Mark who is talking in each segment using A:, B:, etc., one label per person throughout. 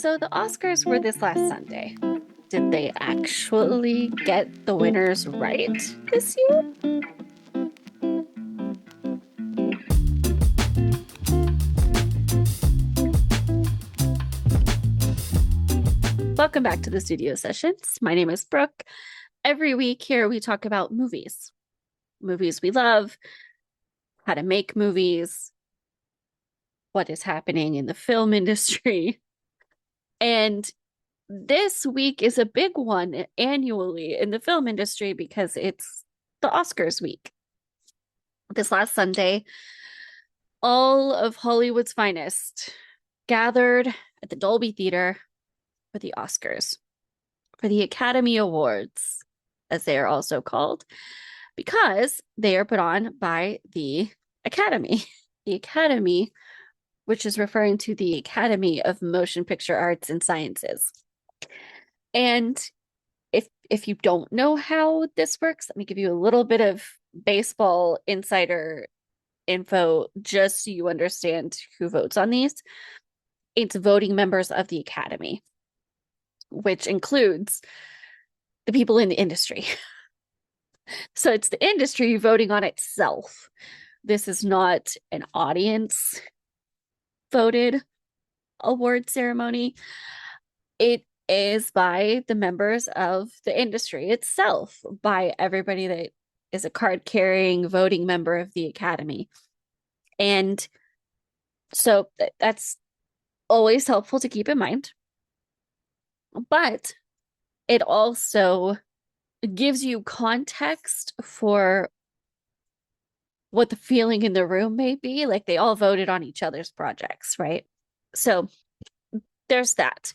A: So the Oscars were this last Sunday. Did they actually get the winners right this year? Welcome back to the studio sessions. My name is Brooke. Every week here we talk about movies. Movies we love, how to make movies, what is happening in the film industry. And this week is a big one annually in the film industry because it's the Oscars week. This last Sunday, all of Hollywood's finest gathered at the Dolby Theater for the Oscars, for the Academy Awards, as they are also called, because they are put on by the Academy. The Academy, which is referring to the Academy of Motion Picture Arts and Sciences. And if you don't know how this works, let me give you a little bit of baseball insider info just so you understand who votes on these. It's voting members of the Academy, which includes the people in the industry. So it's the industry voting on itself. This is not an audience voted award ceremony. It is by the members of the industry itself, by everybody that is a card carrying voting member of the Academy. And so that's always helpful to keep in mind. But it also gives you context for what the feeling in the room may be. Like they all voted on each other's projects, right? So there's that.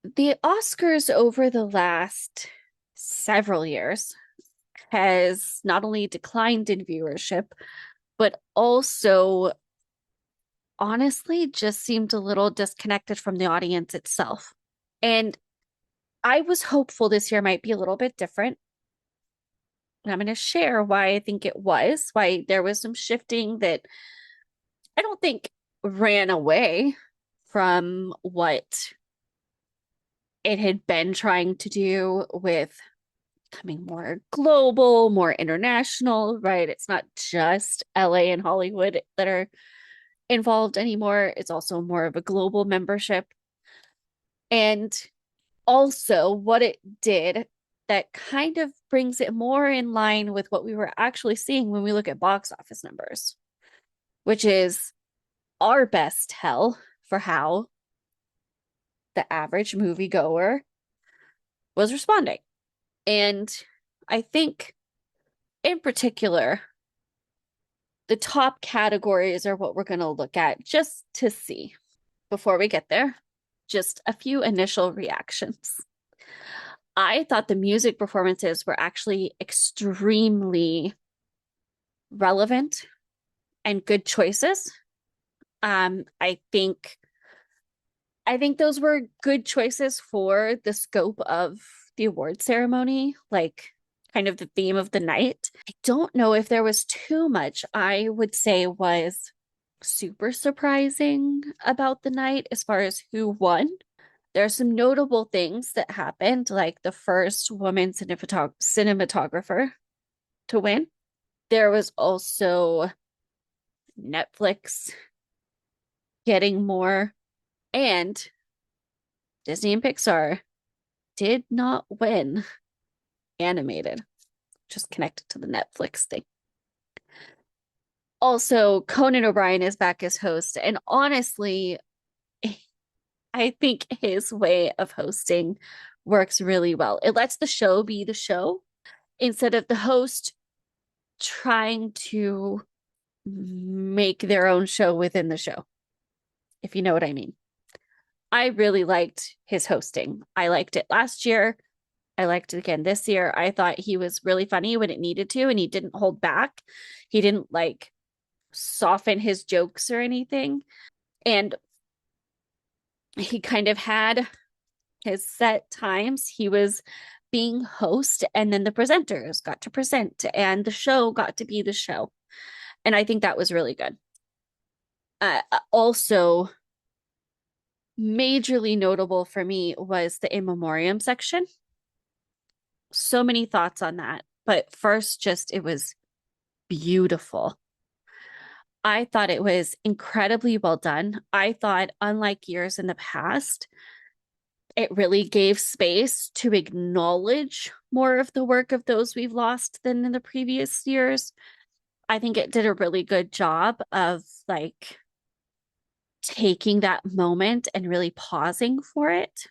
A: The Oscars over the last several years has not only declined in viewership, but also honestly just seemed a little disconnected from the audience itself. And I was hopeful this year might be a little bit different. And I'm going to share why I think it was, why there was some shifting that I don't think ran away from what it had been trying to do with becoming more global, more international, right? It's not just LA and Hollywood that are involved anymore. It's also more of a global membership. And also, what it did that kind of brings it more in line with what we were actually seeing when we look at box office numbers, which is our best tell for how the average moviegoer was responding. And I think in particular, the top categories are what we're going to look at just to see. Before we get there, just a few initial reactions. I thought the music performances were actually extremely relevant and good choices. I think those were good choices for the scope of the award ceremony, like kind of the theme of the night. I don't know if there was too much I would say was super surprising about the night as far as who won. There are some notable things that happened, like the first woman cinematographer to win. There was also Netflix getting more, and Disney and Pixar did not win animated, just connected to the Netflix thing. Also, Conan O'Brien is back as host, and honestly, I think his way of hosting works really well. It lets the show be the show instead of the host trying to make their own show within the show, if you know what I mean. I really liked his hosting. I liked it last year. I liked it again this year. I thought he was really funny when it needed to, and he didn't hold back. He didn't like soften his jokes or anything. And he kind of had his set times. He was being host, and then the presenters got to present, and the show got to be the show. And I think that was really good. Also, majorly notable for me was the In Memoriam section. So many thoughts on that. But first, just it was beautiful. I thought it was incredibly well done. I thought, unlike years in the past, it really gave space to acknowledge more of the work of those we've lost than in the previous years. I think it did a really good job of like taking that moment and really pausing for it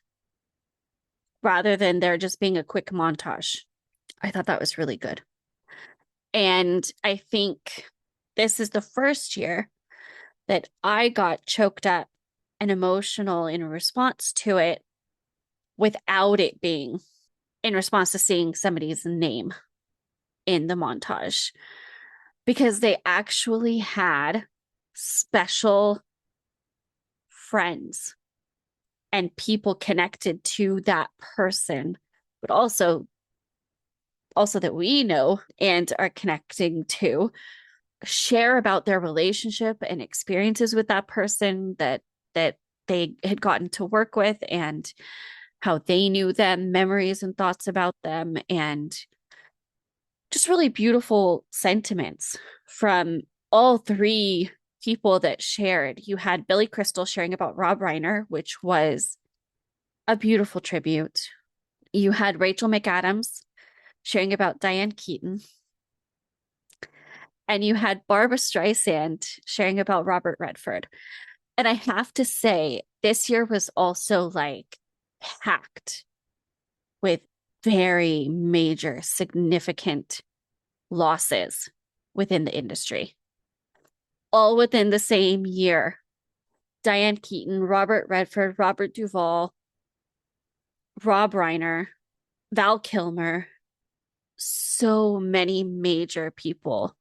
A: rather than there just being a quick montage. I thought that was really good. And I think this is the first year that I got choked up and emotional in response to it without it being in response to seeing somebody's name in the montage, because they actually had special friends and people connected to that person, but also that we know and are connecting to, share about their relationship and experiences with that person that they had gotten to work with, and how they knew them, memories and thoughts about them, and just really beautiful sentiments from all three people that shared. You had Billy Crystal sharing about Rob Reiner, which was a beautiful tribute. You had Rachel McAdams sharing about Diane Keaton. And you had Barbara Streisand sharing about Robert Redford. And I have to say, this year was also like packed with very major, significant losses within the industry, all within the same year. Diane Keaton, Robert Redford, Robert Duvall, Rob Reiner, Val Kilmer, so many major people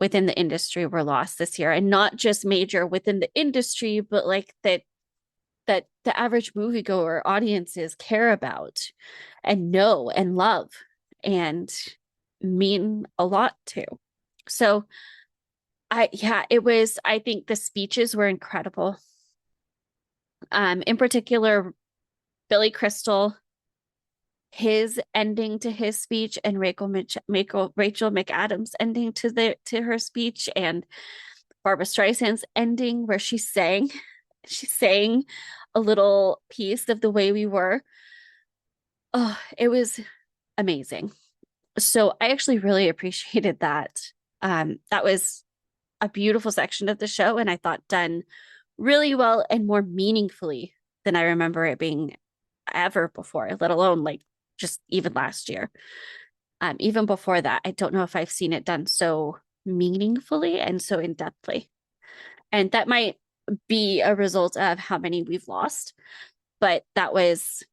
A: within the industry were lost this year, and not just major within the industry, but like that the average moviegoer audiences care about and know and love and mean a lot to. So I think the speeches were incredible. In particular, Billy Crystal, his ending to his speech, and Rachel McAdams ending to her speech, and Barbara Streisand's ending where she sang a little piece of The Way We Were. Oh, it was amazing. So I actually really appreciated that. That was a beautiful section of the show, and I thought done really well and more meaningfully than I remember it being ever before, let alone like just even last year. Even before that, I don't know if I've seen it done so meaningfully and so in depthly. And that might be a result of how many we've lost, but that was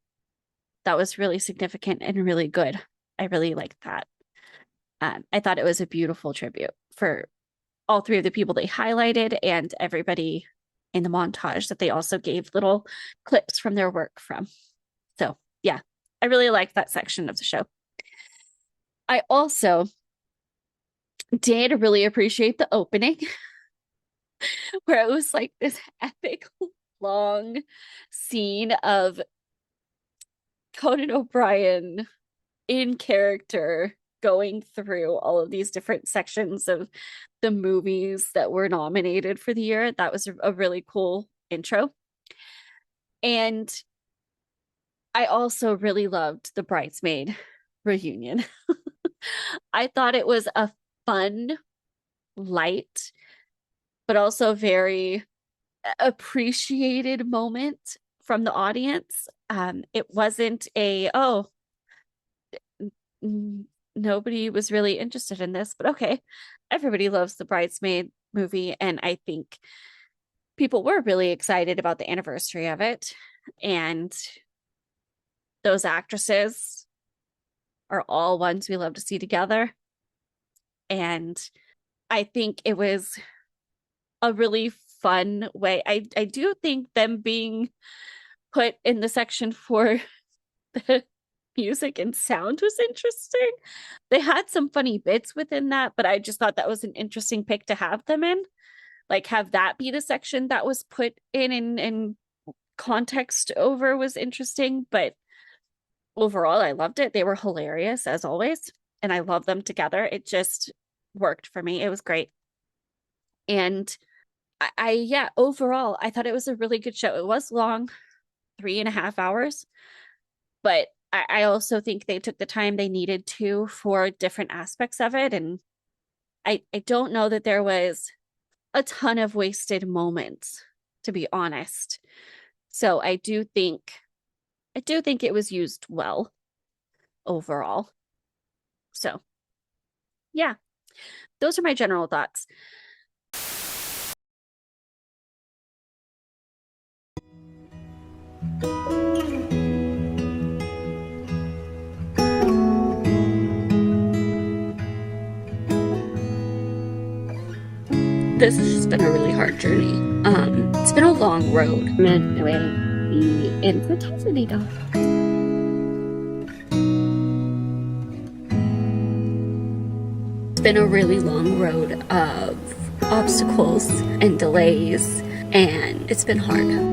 A: really significant and really good. I really liked that. I thought it was a beautiful tribute for all three of the people they highlighted and everybody in the montage that they also gave little clips from their work from. So yeah, I really liked that section of the show. I also did really appreciate the opening where it was like this epic long scene of Conan O'Brien in character going through all of these different sections of the movies that were nominated for the year. That was a really cool intro. And I also really loved the bridesmaid reunion. I thought it was a fun, light, but also very appreciated moment from the audience. It wasn't nobody was really interested in this, but okay, everybody loves the bridesmaid movie, and I think people were really excited about the anniversary of it, and those actresses are all ones we love to see together. And I think it was a really fun way. I do think them being put in the section for the music and sound was interesting. They had some funny bits within that, but I just thought that was an interesting pick to have them in. Like have that be the section that was put in and context over was interesting, but overall, I loved it. They were hilarious as always, and I love them together. It just worked for me. It was great. And yeah, overall, I thought it was a really good show. It was long, 3.5 hours, but I also think they took the time they needed to for different aspects of it. And I don't know that there was a ton of wasted moments, to be honest. So I do think it was used well overall. So yeah, those are my general thoughts. This has been a really hard journey. It's been a long road. Midway infertility dog. It's been a really long road of obstacles and delays, and it's been hard.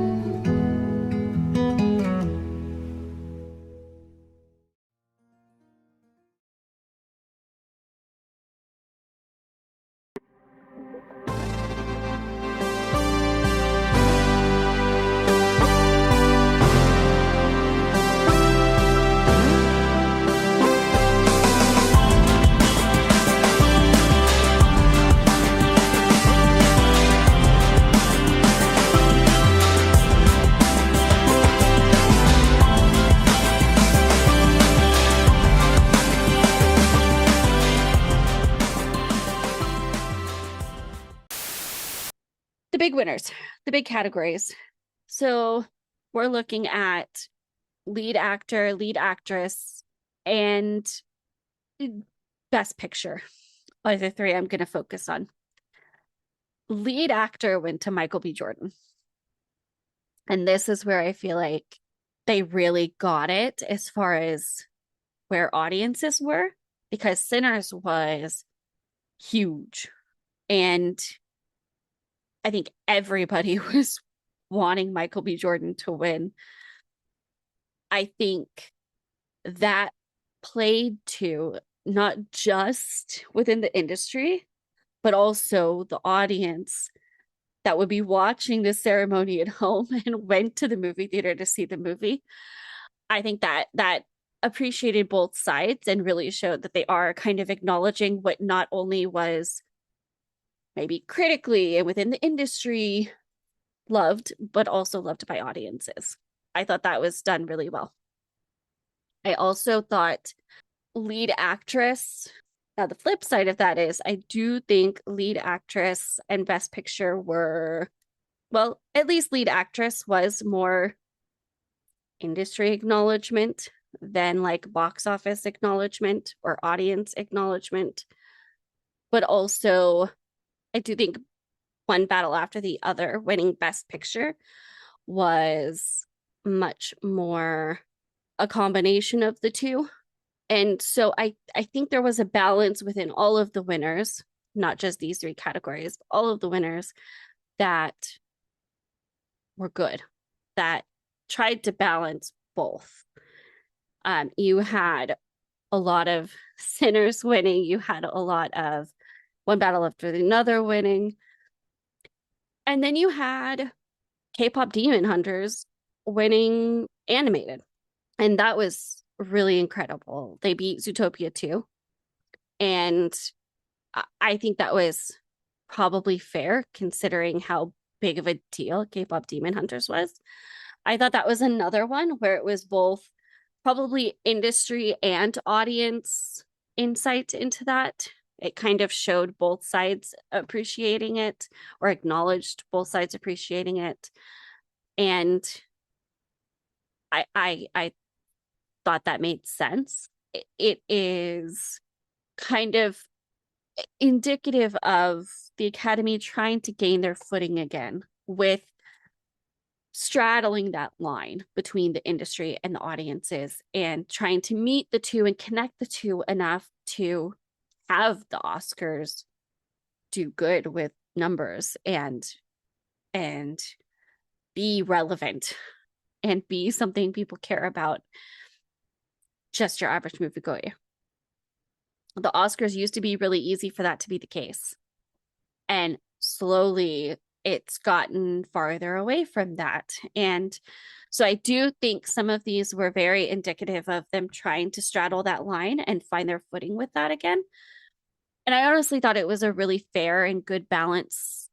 A: The big winners, the big categories. So we're looking at lead actor, lead actress, and best picture are the three I'm going to focus on. Lead actor went to Michael B. Jordan. And this is where I feel like they really got it as far as where audiences were, because Sinners was huge. And I think everybody was wanting Michael B. Jordan to win. I think that played to not just within the industry, but also the audience that would be watching the ceremony at home and went to the movie theater to see the movie. I think that appreciated both sides and really showed that they are kind of acknowledging what not only was maybe critically and within the industry loved, but also loved by audiences. I thought that was done really well. I also thought lead actress. Now, the flip side of that is I do think lead actress and best picture were, well, at least lead actress was more industry acknowledgement than like box office acknowledgement or audience acknowledgement. But also, I do think one battle after the other, winning best picture, was much more a combination of the two. And so I think there was a balance within all of the winners, not just these three categories, but all of the winners that were good, that tried to balance both. You had a lot of Sinners winning. You had a lot of one battle after another winning. And then you had K-pop Demon Hunters winning animated. And that was really incredible. They beat Zootopia 2. And I think that was probably fair considering how big of a deal K-pop Demon Hunters was. I thought that was another one where it was both probably industry and audience insight into that. It kind of showed both sides appreciating it or acknowledged both sides appreciating it. And I thought that made sense. It is kind of indicative of the Academy trying to gain their footing again with straddling that line between the industry and the audiences and trying to meet the two and connect the two enough to have the Oscars do good with numbers and be relevant and be something people care about, just your average moviegoer. The Oscars used to be really easy for that to be the case. And slowly it's gotten farther away from that. And so I do think some of these were very indicative of them trying to straddle that line and find their footing with that again. And I honestly thought it was a really fair and good balance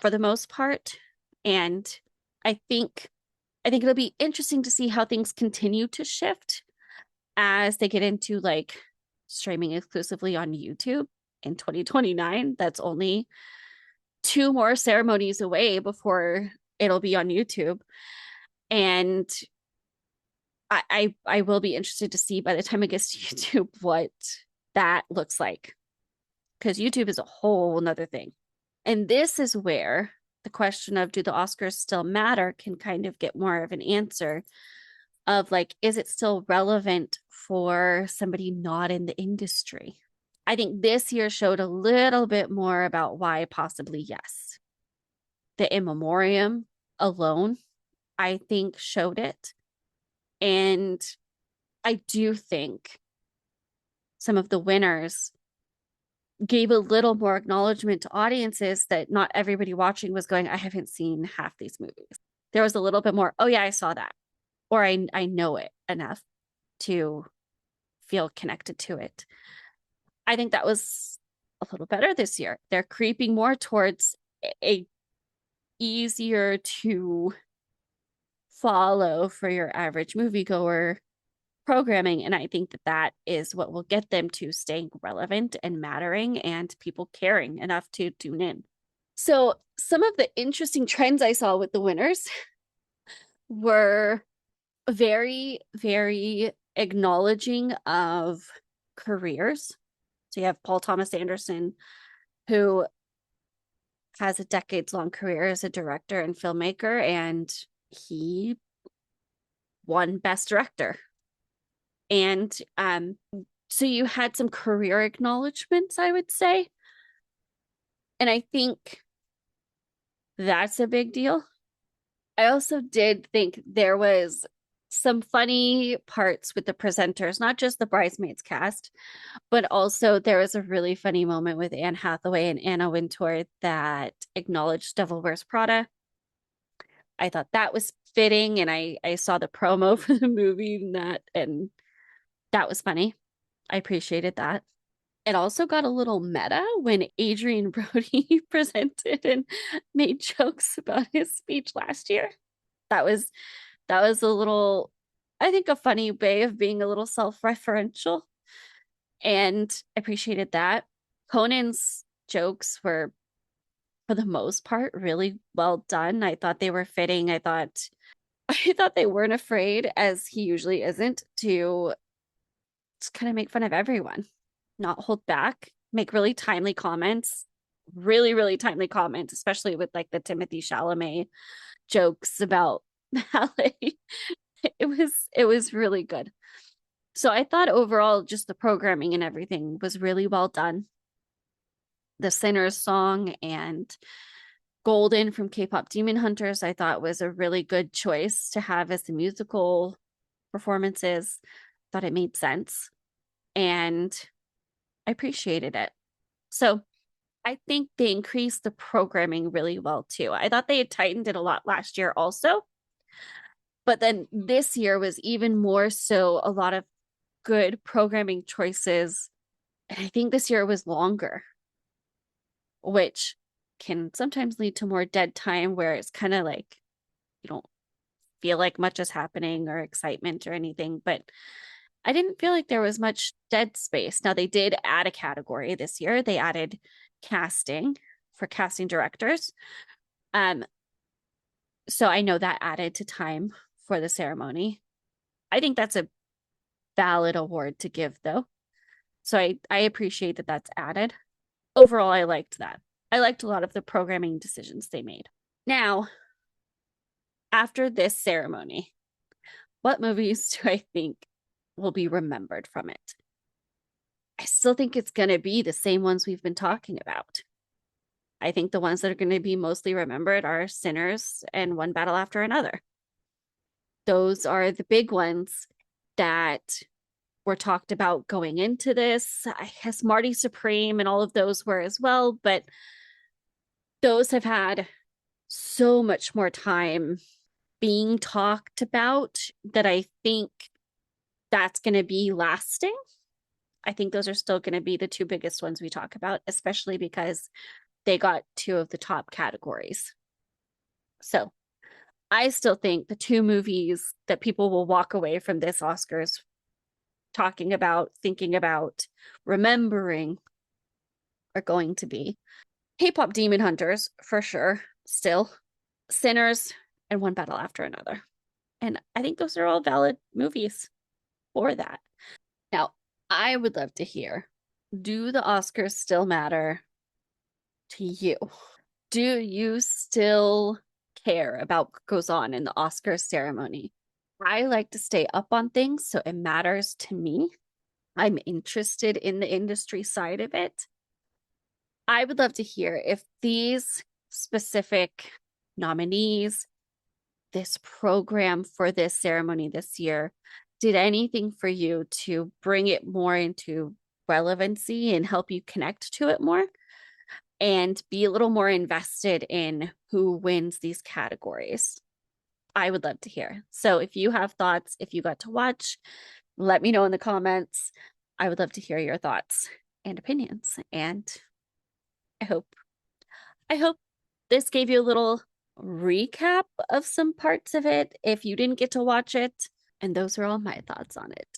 A: for the most part. And I think it'll be interesting to see how things continue to shift as they get into like streaming exclusively on YouTube in 2029. That's only 2 more ceremonies away before it'll be on YouTube. And I will be interested to see by the time it gets to YouTube what that looks like. Because YouTube is a whole nother thing. And this is where the question of do the Oscars still matter can kind of get more of an answer of like, is it still relevant for somebody not in the industry? I think this year showed a little bit more about why possibly yes. The In Memoriam alone, I think, showed it. And I do think some of the winners gave a little more acknowledgement to audiences that not everybody watching was going, I haven't seen half these movies. There was a little bit more, oh yeah, I saw that. Or I know it enough to feel connected to it. I think that was a little better this year. They're creeping more towards a easier to follow for your average moviegoer programming. And I think that that is what will get them to staying relevant and mattering and people caring enough to tune in. So some of the interesting trends I saw with the winners were very, very acknowledging of careers. So you have Paul Thomas Anderson, who has a decades-long career as a director and filmmaker, and he won Best Director. And so you had some career acknowledgments, I would say. And I think that's a big deal. I also did think there was some funny parts with the presenters, not just the bridesmaids cast, but also there was a really funny moment with Anne Hathaway and Anna Wintour that acknowledged Devil Wears Prada. I thought that was fitting, and I saw the promo for the movie and that was funny. I appreciated that. It also got a little meta when Adrian Brody presented and made jokes about his speech last year. That was a little, I think, a funny way of being a little self-referential, and I appreciated that. Conan's jokes were, for the most part, really well done. I thought they were fitting. I thought they weren't afraid, as he usually isn't, to just kind of make fun of everyone, not hold back, make really timely comments, really, really timely comments, especially with like the Timothée Chalamet jokes about ballet. It was really good. So I thought overall just the programming and everything was really well done. The Sinner's song and Golden from K-pop Demon Hunters I thought was a really good choice to have as the musical performances. Thought it made sense and I appreciated it. So I think they increased the programming really well too. I thought they had tightened it a lot last year also. But then this year was even more so a lot of good programming choices. And I think this year was longer, which can sometimes lead to more dead time where it's kind of like you don't feel like much is happening or excitement or anything. But I didn't feel like there was much dead space. Now, they did add a category this year. They added casting for casting directors. So I know that added to time for the ceremony. I think that's a valid award to give, though. So I appreciate that that's added. Overall, I liked that. I liked a lot of the programming decisions they made. Now, after this ceremony, what movies do I think will be remembered from it? I still think it's going to be the same ones we've been talking about. I think the ones that are going to be mostly remembered are Sinners and One Battle After Another. Those are the big ones that were talked about going into this. I guess Marty Supreme and all of those were as well, but those have had so much more time being talked about that I think that's going to be lasting. I think those are still going to be the two biggest ones we talk about, especially because they got two of the top categories. So I still think the two movies that people will walk away from this Oscars talking about, thinking about, remembering are going to be K-pop Demon Hunters for sure, still, Sinners, and One Battle After Another. And I think those are all valid movies for that. Now, I would love to hear, do the Oscars still matter to you? Do you still care about what goes on in the Oscars ceremony? I like to stay up on things, so it matters to me. I'm interested in the industry side of it. I would love to hear if these specific nominees, this program for this ceremony this year, did anything for you to bring it more into relevancy and help you connect to it more and be a little more invested in who wins these categories. I would love to hear. So if you have thoughts, if you got to watch, let me know in the comments. I would love to hear your thoughts and opinions. And I hope this gave you a little recap of some parts of it if you didn't get to watch it. And those are all my thoughts on it.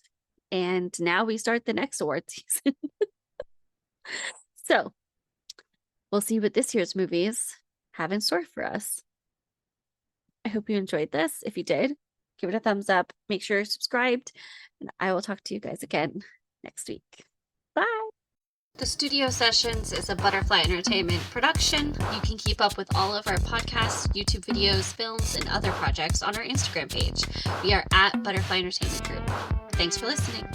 A: And now we start the next award season. So we'll see what this year's movies have in store for us. I hope you enjoyed this. If you did, give it a thumbs up. Make sure you're subscribed. And I will talk to you guys again next week. Bye. The Studio Sessions is a Butterfly Entertainment production. You can keep up with all of our podcasts, YouTube videos, films, and other projects on our Instagram page. We are at Butterfly Entertainment Group. Thanks for listening.